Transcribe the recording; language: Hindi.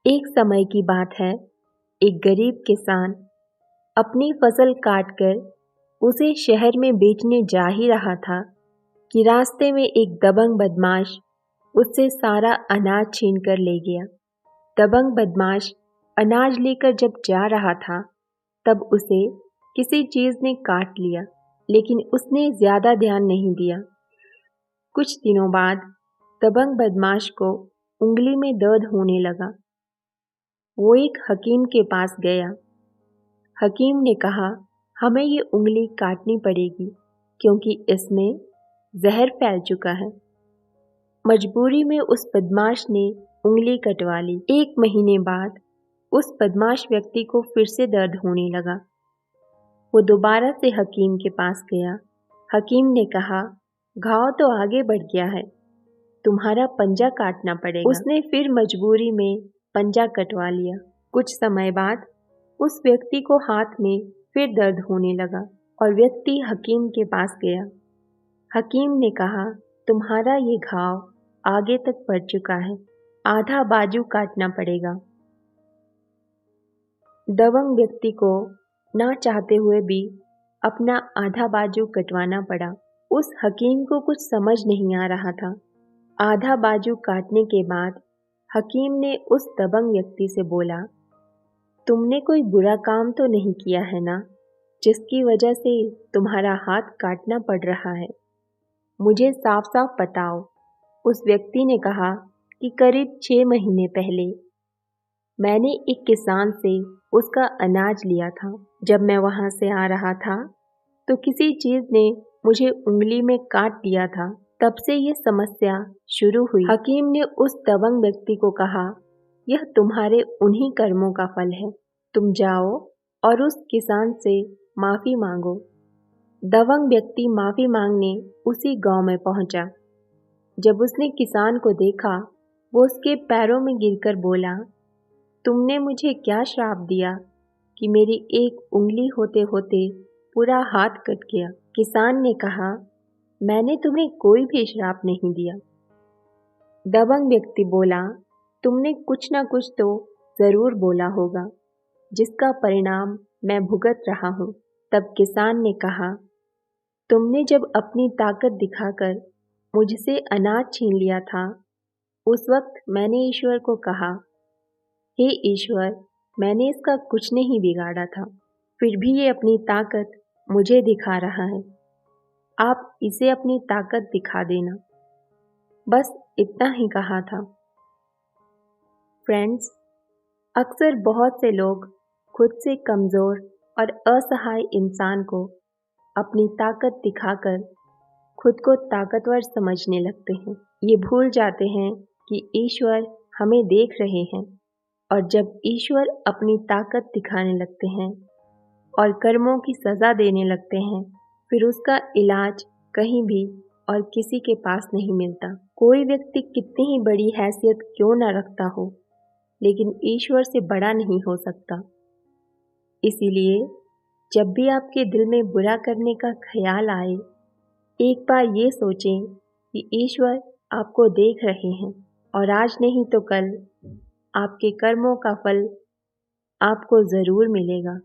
एक समय की बात है, एक गरीब किसान अपनी फसल काटकर उसे शहर में बेचने जा ही रहा था कि रास्ते में एक दबंग बदमाश उससे सारा अनाज छीन कर ले गया। दबंग बदमाश अनाज लेकर जब जा रहा था, तब उसे किसी चीज ने काट लिया, लेकिन उसने ज्यादा ध्यान नहीं दिया। कुछ दिनों बाद दबंग बदमाश को उंगली में दर्द होने लगा। वो एक हकीम के पास गया। हकीम ने कहा, हमें ये उंगली काटनी पड़ेगी क्योंकि इसमें जहर फैल चुका है। मजबूरी में उस बदमाश ने उंगली कटवा ली। 1 महीने बाद उस बदमाश व्यक्ति को फिर से दर्द होने लगा। वो दोबारा से हकीम के पास गया। हकीम ने कहा, घाव तो आगे बढ़ गया है, तुम्हारा पंजा काटना पड़ेगा। उसने फिर मजबूरी में पंजा कटवा लिया। कुछ समय बाद उस व्यक्ति को हाथ में फिर दर्द होने लगा और व्यक्ति हकीम के पास गया। हकीम ने कहा, तुम्हारा ये घाव आगे तक बढ़ चुका है, आधा बाजू काटना पड़ेगा। दबंग व्यक्ति को ना चाहते हुए भी अपना आधा बाजू कटवाना पड़ा। उस हकीम को कुछ समझ नहीं आ रहा था। आधा बाजू काटने के बाद हकीम ने उस दबंग व्यक्ति से बोला, तुमने कोई बुरा काम तो नहीं किया है ना, जिसकी वजह से तुम्हारा हाथ काटना पड़ रहा है? मुझे साफ साफ बताओ। उस व्यक्ति ने कहा कि करीब 6 महीने पहले मैंने एक किसान से उसका अनाज लिया था। जब मैं वहां से आ रहा था तो किसी चीज ने मुझे उंगली में काट दिया था। तब से ये समस्या शुरू हुई। हकीम ने उस दबंग व्यक्ति को कहा, यह तुम्हारे उन्हीं कर्मों का फल है, तुम जाओ और उस किसान से माफी मांगो। दबंग व्यक्ति माफी मांगने उसी गांव में पहुंचा। जब उसने किसान को देखा, वो उसके पैरों में गिरकर बोला, तुमने मुझे क्या श्राप दिया कि मेरी एक उंगली होते होते पूरा हाथ कट गया? किसान ने कहा, मैंने तुम्हें कोई भी श्राप नहीं दिया। दबंग व्यक्ति बोला, तुमने कुछ ना कुछ तो जरूर बोला होगा, जिसका परिणाम मैं भुगत रहा हूं। तब किसान ने कहा, तुमने जब अपनी ताकत दिखाकर मुझसे अनाज छीन लिया था, उस वक्त मैंने ईश्वर को कहा, हे ईश्वर, मैंने इसका कुछ नहीं बिगाड़ा था, फिर भी ये अपनी ताकत मुझे दिखा रहा है। आप इसे अपनी ताकत दिखा देना। बस इतना ही कहा था। फ्रेंड्स, अक्सर बहुत से लोग खुद से कमजोर और असहाय इंसान को अपनी ताकत दिखाकर खुद को ताकतवर समझने लगते हैं। ये भूल जाते हैं कि ईश्वर हमें देख रहे हैं, और जब ईश्वर अपनी ताकत दिखाने लगते हैं और कर्मों की सजा देने लगते हैं, फिर उसका इलाज कहीं भी और किसी के पास नहीं मिलता। कोई व्यक्ति कितनी ही बड़ी हैसियत क्यों न रखता हो, लेकिन ईश्वर से बड़ा नहीं हो सकता। इसीलिए जब भी आपके दिल में बुरा करने का ख्याल आए, एक बार ये सोचें कि ईश्वर आपको देख रहे हैं और आज नहीं तो कल आपके कर्मों का फल आपको जरूर मिलेगा।